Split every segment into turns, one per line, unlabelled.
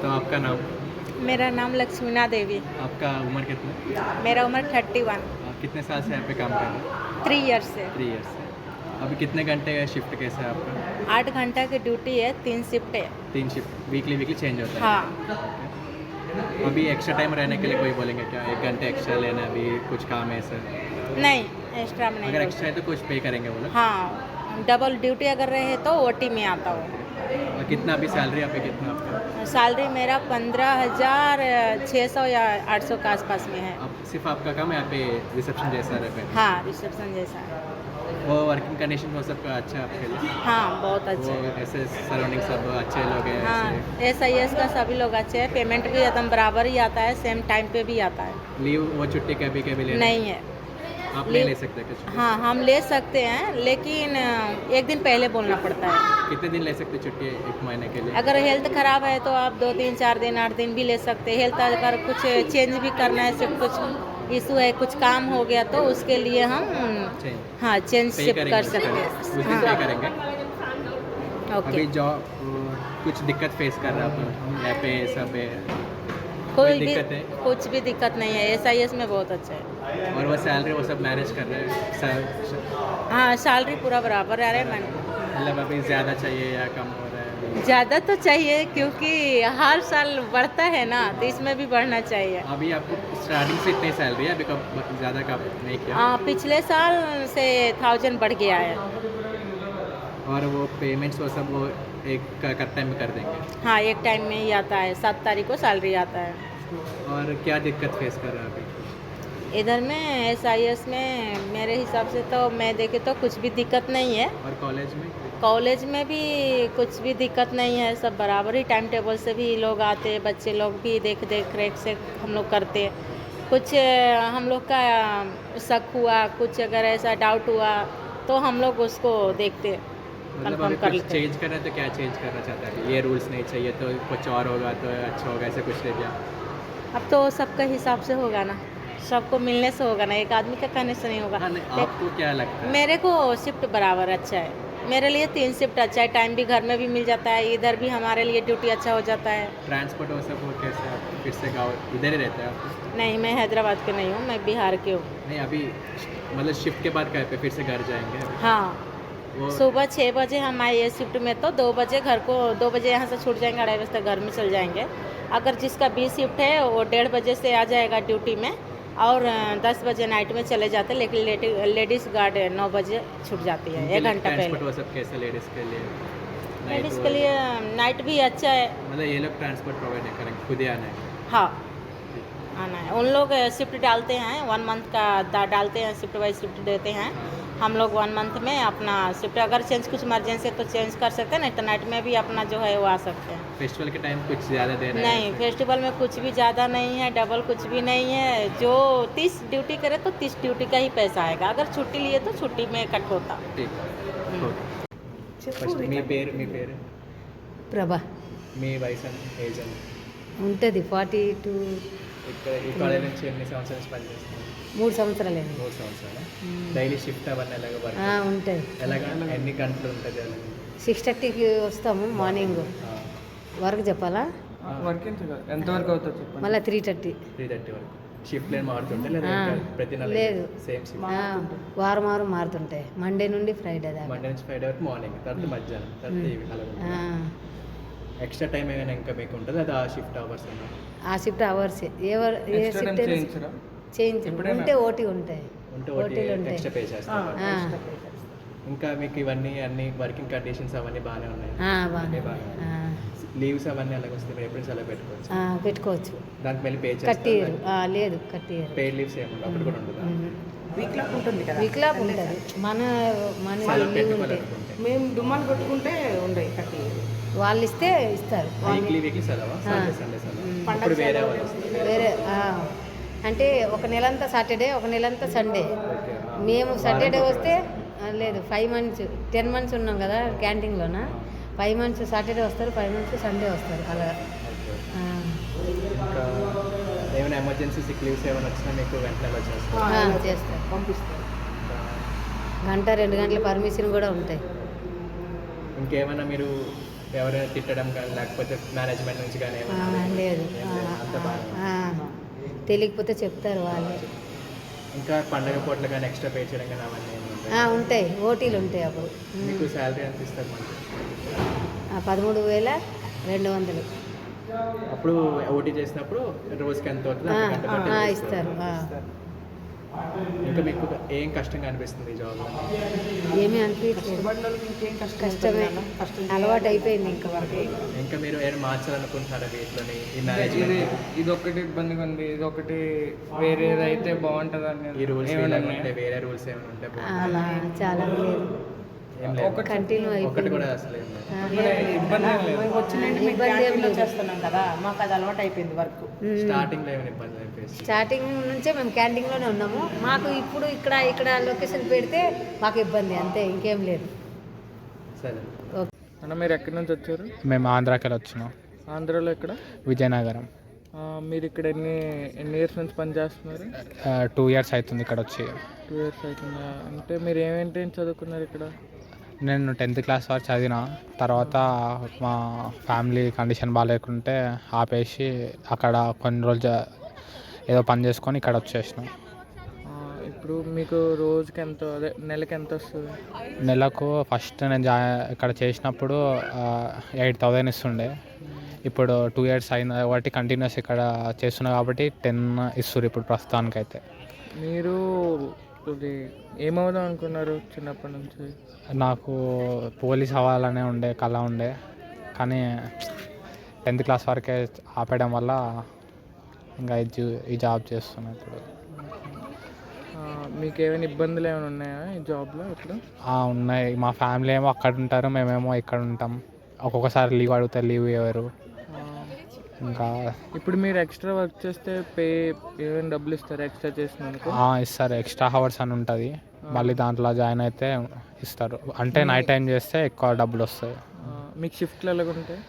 तो आपका नाम?
मेरा नाम लक्ष्मीना देवी।
आपका उम्र कितना है?
मेरा उम्र 31।
कितने साल से यहाँ पे काम कर रहे हैं?
3 ईयर्स से।
3 ईयर्स से। अभी कितने घंटे का शिफ्ट कैसा है आपका?
8 घंटा की ड्यूटी है, 3 शिफ्ट है।
3 शिफ्ट वीकली चेंज होता है?
हाँ।
ओके। अभी एक्स्ट्रा टाइम रहने के लिए कोई बोलेंगे क्या? 1 घंटे एक्स्ट्रा लेना है, अभी कुछ काम है सर?
नहीं, एक्स्ट्रा में नहीं
अगर
बोलते।
एक्स्ट्रा है तो कुछ पे करेंगे वो लोग?
हाँ, डबल ड्यूटी अगर रहे तो ओटी में आता हूँ।
और कितना अभी सैलरी यहाँ पे कितना आपका?
सैलरी मेरा 15,600 या 800 के आसपास में है।
अब सिर्फ आपका काम है यहाँ पे रिसेप्शन जैसा रहे पे?
हाँ, रिसेप्शन जैसा है।
वो वर्किंग कंडीशन वो सब अच्छा है आपके लिए?
हाँ, बहुत अच्छा
वो
है।
ऐसे सराउंडिंग सब अच्छे लोग हैं
हाँ,
ऐसे?
SIS का सभी लोग अच्छे हैं। पेमेंट भी एकदम बराबर ही आता है, सेम टाइम पे भी आता है।
लीव वो छुट्टी कभी लेना?
नहीं है।
आप नहीं
लीव-
ले सकते कुछ?
हाँ, हम ले सकते हैं, लेकिन एक दिन पहले बोलना पड़ता है।
कितने दिन ले सकते छुट्टी 1 महीने के लिए?
अगर हेल्थ ख़राब है तो आप 2 दिन 4 दिन 8 दिन भी ले सकते हैं। हेल्थ अगर कुछ चेंज भी करना है, सिर्फ कुछ इशू है, कुछ काम हो गया तो उसके लिए हम
चेंज
हाँ चेंज
पे
शिफ्ट
करेंगे
कर
उसका?
सकते
उस
हैं।
दिन पे
हाँ,
करेंगे?
ओके।
अभी जॉब कुछ दिक्कत फेस कर रहा है यहाँ पे सब है?
कोई भी
दिक्कत है?
कुछ भी दिक्कत नहीं है। SIS में बहुत अच्छा है।
और वो सैलरी वो सब मैनेज कर रहे हैं?
हाँ, सैलरी पूरा बराबर आ रहा है। मैंने
मतलब अभी ज़्यादा चाहिए या कम हो रहा है?
ज़्यादा तो चाहिए, क्योंकि हर साल बढ़ता है ना, तो इसमें भी बढ़ना चाहिए।
अभी आपको स्टार्टिंग से इतनी सैलरी है, अभी कब ज़्यादा कम नहीं किया?
पिछले साल से 1000 बढ़ गया है।
और वो पेमेंट्स वो सब वो एक करेक्ट टाइम में कर देंगे?
हाँ, एक टाइम में ही आता है, 7 तारीख को सैलरी आता है।
और क्या दिक्कत फेस कर रहा है अभी?
इधर में SIS में मेरे हिसाब से तो मैं देखे तो कुछ भी दिक्कत नहीं है।
और कॉलेज में?
कॉलेज में भी कुछ भी दिक्कत नहीं है, सब बराबर ही टाइम टेबल से भी लोग आते, बच्चे लोग भी देख रेख से हम लोग करते। कुछ हम लोग का शक हुआ, कुछ अगर ऐसा डाउट हुआ तो हम लोग उसको देखते,
मतलब
कंफर्म
अभी
कर
कुछ
लेते।
चेंज करना है तो क्या चेंज करना चाहता है? ये रूल्स नहीं चाहिए तो कुछ और होगा तो अच्छा होगा, ऐसे कुछ ले दिया?
अब तो सबका हिसाब से होगा ना, सबको मिलने से होगा ना, एक आदमी का कहने से नहीं होगा।
हाँ नहीं, आपको क्या लगता है?
मेरे को शिफ्ट बराबर अच्छा है। मेरे लिए 3 शिफ्ट अच्छा है, टाइम भी घर में भी मिल जाता है, इधर भी हमारे लिए ड्यूटी अच्छा हो जाता है।
ट्रांसपोर्ट वो सब वो कैसे आप फिर से गाँव इधर ही रहता है आप?
नहीं, मैं हैदराबाद के नहीं हूँ, मैं बिहार की हूँ।
नहीं अभी मतलब शिफ्ट के बाद कहीं पे फिर से घर जाएंगे अभी?
हाँ,
वो
सुबह 6 बजे हम आए ये शिफ्ट में तो 2 बजे घर को 2 बजे यहाँ से छूट जाएंगे, 2:30 बजे तक घर में चल जाएंगे। अगर जिसका बी शिफ्ट है वो 1:30 बजे से आ जाएगा ड्यूटी में, और 10 बजे नाइट में चले जाते हैं, लेकिन लेडीज़ गार्ड 9 बजे छूट जाती है, 1 घंटा
ट्रांसपोर्ट
पहले।
वो सब कैसे लेडीज़ के लिए?
लेडीज़ के लिए नाइट भी अच्छा है।
मतलब ये लोग ट्रांसपोर्ट प्रोवाइड नहीं करेंगे, खुद ही आना है?
हाँ, आना है। उन लोग शिफ्ट डालते हैं, 1 मंथ का डालते हैं, शिफ्ट वाइज शिफ्ट देते हैं। हम लोग 1 मंथ में अपना शिफ्ट अगर चेंज कुछ इमरजेंसी है तो चेंज कर सकते हैं, नहीं तो नाइट में भी अपना जो है वो आ सकते हैं।
फेस्टिवल के टाइम कुछ ज़्यादा देना है
नहीं,
ऐसे?
फेस्टिवल में कुछ भी ज़्यादा नहीं है, डबल कुछ भी नहीं है। जो 30 ड्यूटी करे तो 30 ड्यूटी का ही पैसा आएगा, अगर छुट्टी लिए तो छुट्टी में कट होता।
ठीक
हम्म।
ఓకే ఫస్ట్ మీ పేరు?
ప్రభ
మీ వయసు ఏజ్ అని?
ఉంటుంది 42
ఇక్కడ ఈ కాలేజ్ నుంచి ఎన్ని సంవత్సరాల నుంచి పనిచేస్తున్నారు?
3 సంవత్సరాలేండి
3 సంవత్సరాలు. డైలీ షిఫ్ట్ అవన్నీ ఎలాగ వర్క్?
ఉంటుంది.
ఎలాగ ఎన్ని గంటలు ఉంటుంది అది?
6:30కి వస్తాము మార్నింగ్. వర్క్ చెప్పాలా?
వర్క్ ఎంతవరకు అవుతుంది చెప్పండి.
మళ్ళీ 3:30.
3:30 వరకు. షిఫ్ట్ లేని మారుతుంటే లేదా ప్రతి నెల
లేదు.
Same shift?
వారం వారం మారుతుంటాయి, మండే నుండి ఫ్రైడే దాకా.
మండే నుంచి ఫ్రైడే వరకు మార్నింగ్, తర్వాత మధ్యాహ్నం, తర్వాత ఈవినింగ్ అలా ఉంటుంది. ఎక్స్ట్రా టైం ఏమైనా ఇంకా మీకు ఉంటుంది అది ఆ షిఫ్ట్ అవర్స్ ఉన్నా?
ఆ షిఫ్ట్ అవర్స్ ఏ
ఎక్స్ట్రా టైం
షిఫ్ట్
చేయించరా?
చేయించు
ఎప్పుడైనా?
ఉంటే ఓటీ ఉంటాయి.
ఉంటే
ఓటీలు ఉంటాయి.
ఎక్స్ట్రా పే చేస్తారు?
ఆ,
ఇంకా మీకు ఇవన్నీ అన్ని వర్కింగ్ కండిషన్స్ అవన్నీ బాగానే ఉన్నాయి?
బాగా
అన్నీ బాగానే ఉన్నాయి. లీవ్స్ అవన్నీ అలాగ వస్తే మీరు ఎప్పుడు సెలవు పెట్టుకోవచ్చు?
పెట్టుకోవచ్చు.
దానికి మళ్ళీ పే
కట్టియరు.
చేస్తారు?
లేదు కట్టియరు.
పెయిడ్ లీవ్స్ ఏముండవు అప్పుడు కూడా ఉంటుందా?
వీక్లాక్ ఉంటుంది కదా,
వికలాప్ ఉంటుంది. మన మన
సెలవు
లీవ్ ఉంటాయి.
పెట్టుకోవాలనుకుంటే
మేము డుమ్మాలు కొట్టుకుంటే ఉండే కట్టి
వాళ్ళు ఇస్తే ఇస్తారు.
వీక్లీ సెలవా? సండే సెలవు? అప్పుడు వేరే వాళ్ళు వస్తారు?
వేరే అంటే ఒక నెలంతా సాటర్డే, ఒక నెలంతా సండే.
ఓకే.
మేము సాటర్డే వస్తే లేదు 5 మంత్స్ 10 మంత్స్ ఉన్నాం కదా క్యాంటీన్లోన. 5 మంత్స్ సాటర్డే వస్తారు, 5 మంత్స్ సండే వస్తారు అలా.
ఇంకా ఏమైనా ఎమర్జెన్సీ సిక్ లీవ్స్ ఏమైనా వచ్చినా మీకు వెంటనే వచ్చేస్తారు?
చేస్తారు.
పంపిస్తారు.
గంట 2 గంటల పర్మిషన్ కూడా ఉంటాయి.
ఇంకేమైనా మీరు ఎవరైనా తిట్టడం కానీ లేకపోతే మేనేజ్మెంట్ నుంచి కానీ
ఆ,
ఏమైనా
లేదు
ఏం లేదు, అంత బాగా
తెలియకపోతే చెప్తారు వాళ్ళే.
ఇంకా పండగ పూటలు కానీ ఎక్స్ట్రా పే చేయడం కానీ అవన్నీ ఏమి ఉంటాయి.
ఉంటాయి, ఓటీలు ఉంటాయి అప్పుడు.
మీకు శాలరీ ఎంత ఇస్తారు మనకి?
13,200
అప్పుడు ఓటీ చేసినప్పుడు రోజుకి ఎంత అవుతుంది అంతకంటే బట్టి
ఇస్తారు.
ఇంకా మీకు ఏం కష్టంగా అనిపిస్తుంది ఈ జాబ్లో?
ఏమీ అనిపించలేదు,
కష్టపడిన వాళ్ళకి ఇంకేం
కష్టమే,
కష్టం
అలవాటు అయిపోయింది ఇంకా.
ఇంకా మీరు ఏమైనా మార్చాలనుకుంటున్నారా వీటిలోని ఈ
ఇది
మేనేజ్మెంట్?
ఇదొక్కటి ఇబ్బందిగా ఉంది, ఇదొకటి వేరేదైతే బాగుంటుందని
ఈ రూల్స్
ఏమైనా
ఉంటే
ఉన్నాయా?
వేరే రూల్స్ ఏమైనా ఉంటే బాగుంటుంది.
అలా చాలా లేదు,
ఏం లేదు,
కంటిన్యూ
ఒకటి
అయిపోయింది.
కూడా అసలు ఏం లేదు.
ఇబ్బంది ఏం లేదు.
మేము వచ్చినంటే మేము
ఇబ్బంది ఏం
క్యాంటీన్లో
లేదు.
చేస్తున్నాం కదా, మాకు అది అలవాటు అయిపోయింది వర్క్.
స్టార్టింగ్లో ఏమైనా ఇబ్బంది అనిపిస్తుంది?
స్టార్టింగ్ నుంచే మేము క్యాంటీన్లోనే ఉన్నాము. మాకు ఇప్పుడు ఇక్కడ లొకేషన్ పెడితే మాకు ఇబ్బంది, అంతే, ఇంకేం లేదు.
సరే.
అన్న మీరు ఎక్కడి నుంచి వచ్చారు?
మేము ఆంధ్రాకి వచ్చినాం,
ఆంధ్రాలో ఎక్కడ?
విజయనగరం.
మీరు ఇక్కడ ఎన్ని ఇయర్స్ నుంచి పని చేస్తున్నారు?
2 years అవుతుంది ఇక్కడ వచ్చి.
2 years అవుతుందా? అంటే మీరు ఏమేంటి చదువుకున్నారు ఇక్కడ?
నేను 10th class వరకు చదివిన తర్వాత మా ఫ్యామిలీ కండిషన్ బాగాలేకుంటే ఆపేసి అక్కడ కొన్ని రోజులు ఏదో పని చేసుకొని ఇక్కడ వచ్చేసినాం.
ఇప్పుడు మీకు రోజుకి ఎంత, అదే నెలకి ఎంత వస్తుంది?
నెలకు ఫస్ట్ నేను ఇక్కడ చేసినప్పుడు 8,000 ఇస్తుండే. ఇప్పుడు 2 years అయిన కాబట్టి కంటిన్యూస్ ఇక్కడ చేస్తున్నా కాబట్టి 10 ఇస్తారు ఇప్పుడు ప్రస్తుతానికైతే.
మీరు ఇది ఏమవుదాం అనుకున్నారు చిన్నప్పటి నుంచి?
నాకు పోలీస్ అవ్వాలనే ఉండే కళ ఉండే, కానీ 10th class వరకే ఆపేయడం వల్ల ఇంకా ఈ జాబ్ చేస్తున్నా ఇప్పుడు.
మీకు ఏమైనా ఇబ్బందులు ఏమైనా ఉన్నాయా ఈ జాబ్లో ఇప్పుడు?
ఉన్నాయి, మా ఫ్యామిలీ ఏమో అక్కడ ఉంటారు, మేమేమో ఇక్కడ ఉంటాం. ఒక్కొక్కసారి లీవ్ అడిగితే లీవ్ ఇవ్వరు. ఇంకా
ఇప్పుడు మీరు ఎక్స్ట్రా వర్క్ చేస్తే ఏమైనా డబ్బులు ఇస్తారు ఎక్స్ట్రా చేసినందుకు?
ఇస్తారు, ఎక్స్ట్రా అవర్స్ అని ఉంటుంది, మళ్ళీ దాంట్లో జాయిన్ అయితే ఇస్తారు. అంటే నైట్ టైం చేస్తే ఎక్కువ డబ్బులు వస్తాయి.
మీకు షిఫ్ట్లు ఎలాగుంటాయి?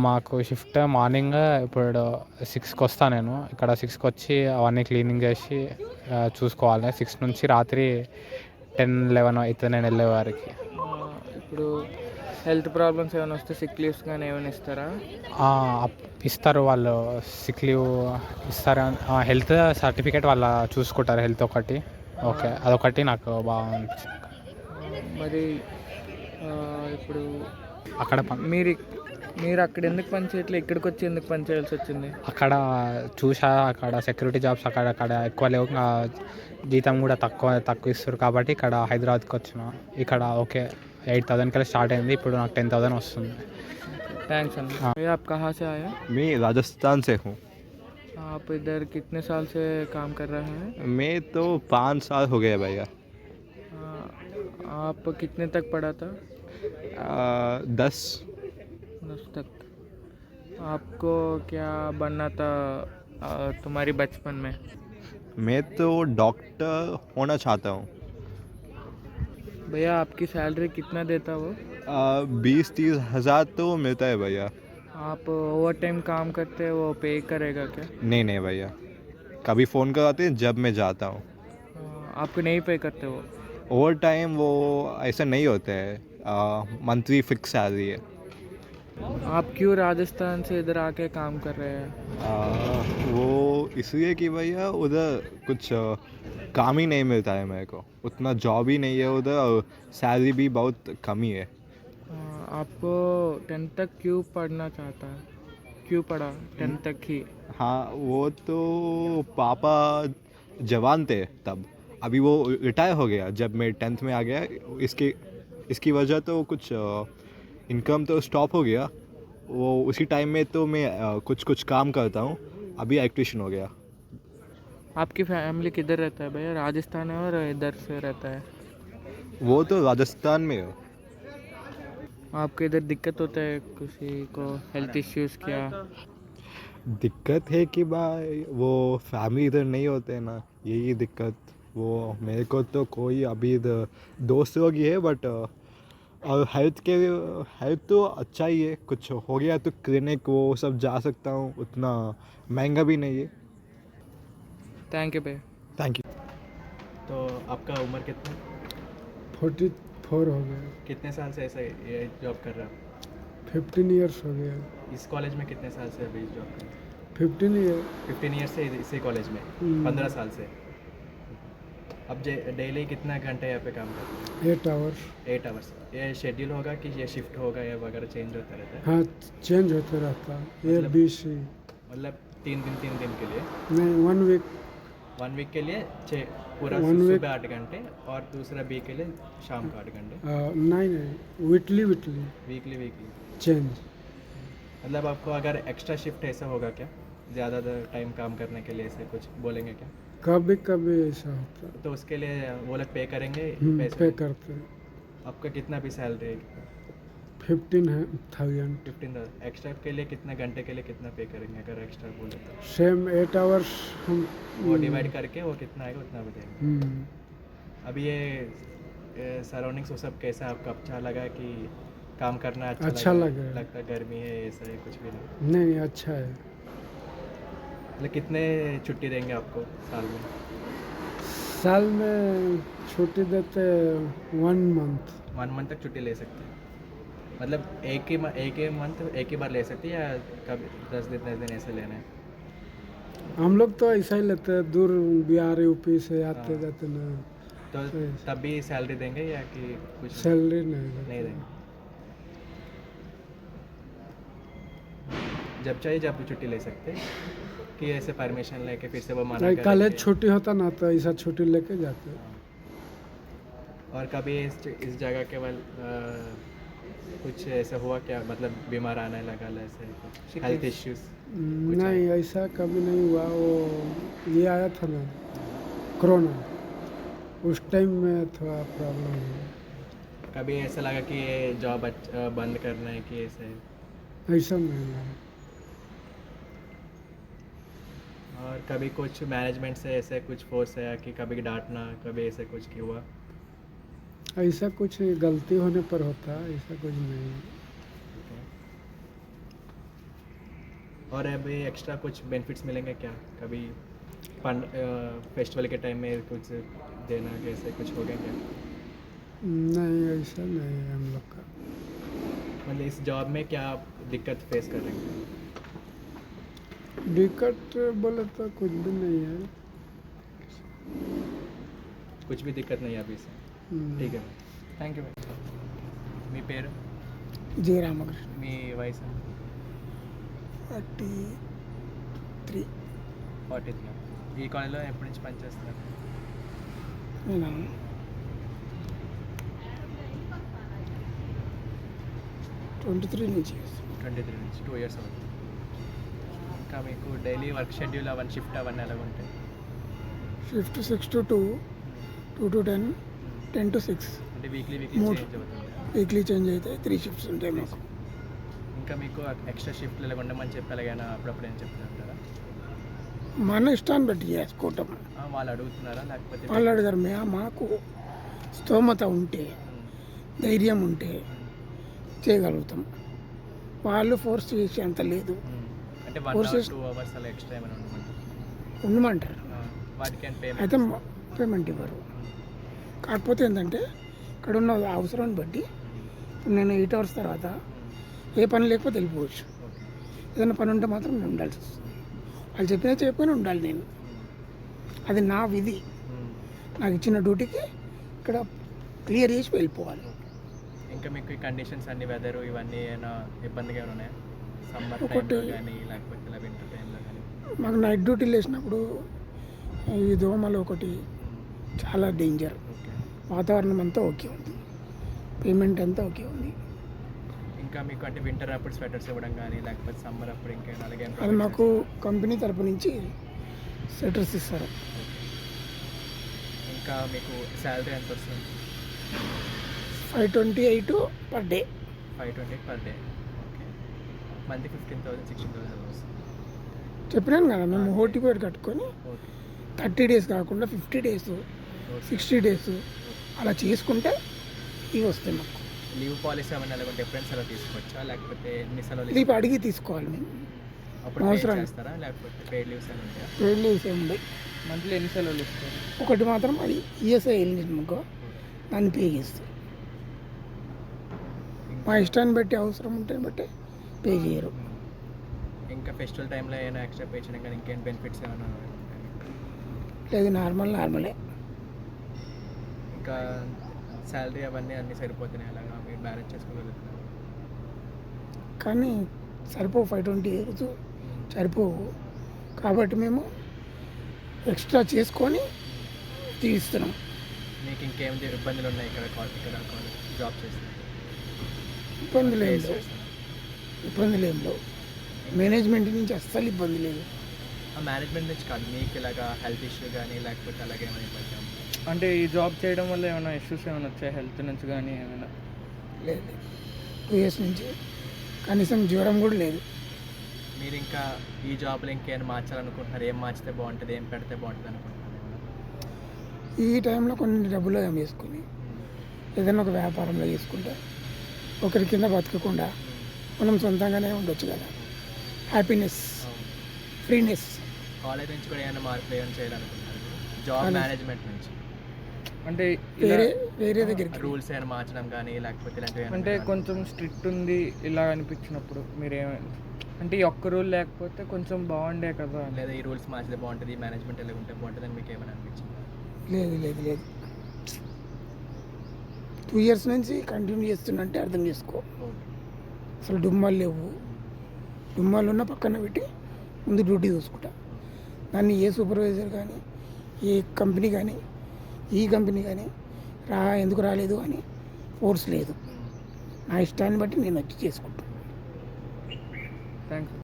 మాకు షిఫ్ట్ మార్నింగ్ ఇప్పుడు 6కి వస్తాను నేను. ఇక్కడ 6కి వచ్చి అవన్నీ క్లీనింగ్ చేసి చూసుకోవాలి. 6 నుంచి రాత్రి 10-11 అవుతుంది నేను వెళ్ళే వారికి.
ఇప్పుడు హెల్త్ ప్రాబ్లమ్స్ ఏమైనా వస్తే సిక్ లీవ్స్ కానీ ఏమైనా ఇస్తారా?
ఇస్తారు, వాళ్ళు సిక్ లీవ్ ఇస్తారు. హెల్త్ సర్టిఫికేట్ వాళ్ళ చూసుకుంటారు, హెల్త్ ఒకటి. ఓకే, అదొకటి నాకు బాగుంది.
మరి ఇప్పుడు
అక్కడ
మీరు అక్కడ ఎందుకు పని చేయట్లేదు, ఇక్కడికి వచ్చి ఎందుకు పని చేయాల్సి వచ్చింది?
అక్కడ చూసా, అక్కడ సెక్యూరిటీ జాబ్స్ అక్కడ ఎక్కువ లేవు, జీతం కూడా తక్కువ ఇస్తారు కాబట్టి ఇక్కడ హైదరాబాద్కి వచ్చిన. ఇక్కడ ఓకే 8,000 స్టార్ట్ అయింది, ఇప్పుడు నాకు 10,000 వస్తుంది.
థ్యాంక్స్ అన్న. आप कहाँ से आए?
मैं राजस्थान से हूँ।
आप इधर कितने साल से काम कर रहे हैं?
मैं तो 5 साल हो गया भैया।
आप कितने तक पढ़ा था?
10
तक। आपको क्या बनना था तुम्हारी बचपन में?
मैं तो डॉक्टर होना चाहता हूँ।
भैया आपकी सैलरी कितना देता वो?
20-30 हज़ार तो मिलता है भैया।
आप ओवर टाइम काम करते हैं, वो पे करेगा क्या?
नहीं भैया, कभी फ़ोन कराते हैं जब मैं जाता हूँ।
आपको नहीं पे करते वो?
ओवर टाइम वो ऐसा नहीं होता है, मंथली फिक्स सैलरी है।
आप क्यों राजस्थान से इधर आके काम कर रहे हैं?
वो इसलिए कि भैया उधर कुछ काम ही नहीं मिलता है मेरे को, उतना जॉब ही नहीं है उधर, और सैलरी भी बहुत कम ही है।
आपको 10th तक क्यों पढ़ना चाहता है, क्यों पढ़ा 10th तक ही?
हाँ, वो तो पापा जवान थे तब, अभी वो रिटायर हो गया जब मैं 10th में आ गया। इसकी वजह तो कुछ इनकम तो स्टॉप हो गया, वो उसी टाइम में तो मैं कुछ काम करता हूँ, अभी इलेक्ट्रिशियन हो गया।
आपकी फैमिली किधर रहता है भैया? राजस्थान है और इधर से रहता है?
वो तो राजस्थान में है।
आपको इधर दिक्कत होता है किसी को, हेल्थ इश्यूज़ क्या?
दिक्कत है कि भाई वो फैमिली इधर नहीं होते ना, यही दिक्कत। वो मेरे को तो कोई अभी इधर दोस्त लोग ही है, बट और हेल्थ तो अच्छा ही है, कुछ हो गया तो क्लिनिक वो सब जा सकता हूँ, उतना महंगा भी नहीं है।
थैंक यू भैया।
Thank you.
तो आपका उम्र कितना?
44 हो गया।
कितने साल से ऐसा ये जॉब कर रहा है?
15 ईयर्स हो गया।
इस कॉलेज में कितने साल से अभी जॉब कर
15 ईयर
15 ईयर से इसी कॉलेज में 15 साल से। अब डेली कितना घंटे यहाँ पे काम करते
8 आवर्स।
हैं? 8 आवर्स। ये शेड्यूल होगा कि ये शिफ्ट होगा या वगैरह चेंज होता रहता है?
हाँ, चेंज होते रहता है। ए बी सी
मतलब 3 दिन के लिए,
नहीं, 1 वीक।
1 वीक के लिए पूरा
1 वीक
सुबह 8 घंटे और दूसरा वीक के लिए शाम को 8 घंटे।
नहीं, वीकली
वीकली
चेंज।
मतलब आपको अगर एक्स्ट्रा शिफ्ट ऐसा होगा क्या, ज़्यादा टाइम काम करने के लिए, ऐसे कुछ बोलेंगे क्या?
कभी कभी ऐसा होता है।
तो उसके लिए वो लोग पे करेंगे पैसे?
पे करते हैं।
आपका कितना भी सैलरी है?
15,000।
15,000। एक्स्ट्रा के लिए कितना घंटे के लिए कितना पे करेंगे अगर एक्स्ट्रा बोले तो?
सेम 8 आवर्स हम
वो डिवाइड करके वो कितना आएगा उतना बताएंगे।
हम्म,
अभी ये सराउंडिंग्स वो सब कैसा आपको अच्छा लगा कि काम करना
अच्छा लगा।
लगता है गर्मी है ऐसा है कुछ भी नहीं?
नहीं, अच्छा है।
मतलब कितने छुट्टी देंगे आपको साल में?
साल में छुट्टी देते 1 मंथ।
1 मंथ तक छुट्टी ले सकते हैं? मतलब एक ही मंथ एक ही बार ले सकते हैं या कभी 10 दिन ऐसे लेना है?
हम लोग तो ऐसा ही लेते हैं, दूर बिहार यूपी से आते जाते ना।
तो तब भी सैलरी देंगे या कि कुछ
सैलरी नहीं
नहीं देंगे? जब चाहिए जब भी छुट्टी ले सकते हैं कि ऐसे परमिशन लेके फिर से वो मना
नहीं,
करें
कॉलेज
कि-
छुट्टी होता ना तो ऐसा छुट्टी लेके जाते हैं।
और कभी इस जगह केवल कुछ ऐसा हुआ क्या, मतलब बीमार आने लगा ऐसे कुछ हेल्थ इश्यूज?
नहीं, ऐसा कभी नहीं हुआ। वो ये आया था ना कोरोना, उस टाइम में थोड़ा प्रॉब्लम हुआ।
कभी ऐसा लगा कि ये जॉब बंद करना है कि ऐसे?
ऐसा नहीं लगा।
और कभी कुछ मैनेजमेंट से ऐसे कुछ फोर्स है कि कभी डांटना, कभी ऐसे कुछ क्यों हुआ?
ऐसा कुछ गलती होने पर होता है, ऐसा कुछ नहीं।
और अभी एक्स्ट्रा कुछ बेनिफिट्स मिलेंगे क्या कभी फेस्टिवल के टाइम में कुछ देना, कैसे कुछ होगा क्या?
नहीं, ऐसा नहीं है हम लोग का।
मतलब इस जॉब में क्या आप दिक्कत फेस कर रहे हैं?
दिक्कत बोले तो कुछ भी नहीं है।
कुछ भी दिक्कत नहीं है अभी से? ठीक है, థ్యాంక్ యూ. మీ పేరు?
జే రామకృష్ణ.
మీ వయసు?
43.
43. ఈ కాలేజ్లో ఎప్పటి నుంచి పనిచేస్తున్నారు?
నేను 23 నుంచి.
23 నుంచి 2 ఇయర్స్ అవుతుంది. ఇంకా మీకు డైలీ వర్క్ షెడ్యూల్ అవన్నీ షిఫ్ట్ అవన్నీ ఎలా ఉంటాయి?
Shift 6 to 2, 2 to 10, 10 to 6.
అంటే వీక్లీ
మూడు.
చేంజ్ అవుతుంది.
వీక్లీ చేంజ్ అయితే 3 షిఫ్ట్స్ ఉంటాయి మాకు.
ఇంకా మీకు ఎక్స్ట్రా షిఫ్ట్లు ఇలా ఉండమని చెప్పి అలాగైనా అప్పుడప్పుడు ఏం చెప్తుంటారా?
మన ఇష్టాన్ని బట్టి చేసుకోవటం.
వాళ్ళు అడుగుతున్నారా లేకపోతే?
వాళ్ళు అడిగారు. మాకు స్తోమత ఉంటే, ధైర్యం ఉంటే చేయగలుగుతాం. వాళ్ళు ఫోర్స్ చేసి అంత లేదు.
అంటే 1 or 2 అవర్స్ అలా ఎక్స్ట్రా ఏమైనా
ఉండమంటారు.
వాటికి
అయితే పేమెంట్ ఇవ్వరు. కాకపోతే ఏంటంటే ఇక్కడ ఉన్న అవసరాన్ని బట్టి ఇప్పుడు నేను 8 అవర్స్ తర్వాత ఏ పని లేకపోతే వెళ్ళిపోవచ్చు. ఏదైనా పని ఉంటే మాత్రం నేను ఉండాల్సి వస్తుంది. వాళ్ళు చెప్పినా చెప్పినా ఉండాలి నేను. అది నా విధి. నాకు ఇచ్చిన డ్యూటీకి ఇక్కడ క్లియర్ చేసి వెళ్ళిపోవాలి.
ఇంకా మీకు ఈ కండిషన్స్ అన్ని వెదర్ ఇవన్నీ ఏమైనా ఇబ్బందిగా ఏమైనా ఉన్నాయా? సమ్మర్
ఒకటి
టైంలో కానీ లేకపోతే ఇలా వింటర్ టైంలో కానీ?
మాకు నైట్ డ్యూటీలు వేసినప్పుడు ఈ దోమలు ఒకటి చాలా డేంజర్. వాతావరణం అంతా ఓకే ఉంది, పేమెంట్ అంతా ఓకే ఉంది.
ఇంకా మీకు అంటే వింటర్ అప్పుడు స్వెటర్స్ ఇవ్వడం కానీ లేకపోతే సమ్మర్ అప్పుడు ఇంకా అలాగే
అది మాకు కంపెనీ తరపు నుంచి స్వెటర్స్ ఇస్తారు.
ఇంకా మీకు శాలరీ ఎంత వస్తుంది?
528 per day.
528 per day. Okay, monthly 15,000 16,000 వస్తుంది.
చెప్పినాను కదా, మేము ఓటీపీ కట్టుకొని
ఓకే
30 డేస్ కాకుండా 50 డేస్ 60 డేస్ అలా చేసుకుంటే ఇవి వస్తాయి మాకు.
లీవ్ పాలసీ ఏమైనా లేకుంటే డిఫరెన్స్ అలా తీసుకోవచ్చా లేకపోతే ఎన్ని సెలవులు
లీవ్ అడిగి తీసుకోవాలి మేము.
అప్పుడు
అవసరం
చేస్తారా లేకపోతే పెయిడ్ లీవ్స్ అని ఉంటాయా?
పెయిడ్ లీవ్స్ ఏమి ఉండవు.
మంత్లీ ఎన్ని సెలవులు ఇస్తారు?
ఒకటి మాత్రం అది ఈఎస్ఐ వెళ్ళింది అనుకో, దాన్ని పే చేస్తాం. మా ఇష్టాన్ని బట్టి అవసరం ఉంటే బట్టి పే చేయరు.
ఇంకా ఫెస్టివల్ టైంలో ఏమైనా ఎక్స్ట్రా పే చేయడం కానీ ఇంకేం బెనిఫిట్స్ ఏమైనా ఉంటాయా?
లేదు, నార్మలే.
ఇంకా శాలరీ అవన్నీ అన్నీ సరిపోతున్నాయి అలాగా మీరు మేనేజ్ చేసుకోగలుగుతున్నారు?
కానీ సరిపోవు, 520 ఇయర్స్ సరిపోవు. కాబట్టి మేము ఎక్స్ట్రా చేసుకొని తీస్తున్నాం.
మీకు ఇంకేం ఇబ్బందులు ఉన్నాయి ఇక్కడ జాబ్ చేస్తే?
ఇబ్బందులు ఏం లేవు. మేనేజ్మెంట్ నుంచి అస్సలు ఇబ్బంది లేదు.
ఆ మేనేజ్మెంట్ నుంచి కాదు, మీకు ఇలాగా హెల్త్ ఇష్యూ కానీ లేకపోతే అలాగే ఏమైనా ఇబ్బంది ఉందా?
అంటే ఈ జాబ్ చేయడం వల్ల ఏమైనా ఇష్యూస్ ఏమైనా వచ్చాయి హెల్త్ నుంచి కానీ ఏమైనా?
లేదు, 2 years నుంచి కనీసం జ్వరం కూడా లేదు.
మీరు ఇంకా ఈ జాబ్లో ఇంకేమైనా మార్చాలనుకుంటున్నారు? ఏం మార్చితే బాగుంటుంది, ఏం పెడితే బాగుంటుంది అనుకుంటున్నారు?
ఈ టైంలో కొన్ని డబ్బులు వేసుకొని ఏదైనా ఒక వ్యాపారంలో చేసుకుంటా ఒకరి కింద బతకకుండా మనం సొంతంగానే ఉండొచ్చు కదా. Happiness, freeness.
కాలేజ్ నుంచి కూడా ఏమైనా మార్పులు ఏమైనా చేయాలనుకుంటున్నారు? జాబ్ మేనేజ్మెంట్ నుంచి
అంటే
వేరే దగ్గరికి
రూల్స్ ఏమైనా మార్చడం కానీ లేకపోతే ఇలాంటివి
అంటే కొంచెం స్ట్రిక్ట్ ఉంది ఇలా అనిపించినప్పుడు మీరేమైనా అంటే ఈ ఒక్క రూల్ లేకపోతే కొంచెం బాగుండే కదా,
లేదా ఈ రూల్స్ మార్చితే బాగుంటుంది, ఈ మేనేజ్మెంట్ ఎలా ఉంటే బాగుంటుంది అని మీకు ఏమైనా అనిపించింది?
లేదు 2 years నుంచి కంటిన్యూ చేస్తున్నంటే అర్థం చేసుకో. అసలు డుమ్మాలు లేవు. డుమ్మాలు ఉన్న పక్కన పెట్టి ముందు డ్యూటీ చూసుకుంటా. దాన్ని ఏ సూపర్వైజర్ కానీ ఏ కంపెనీ కానీ ఈ కంపెనీ కానీ ఎందుకు రాలేదు అని ఫోర్స్ లేదు. నా ఇష్టాన్ని బట్టి నేను వచ్చి చేసుకుంటాను.
థ్యాంక్స్.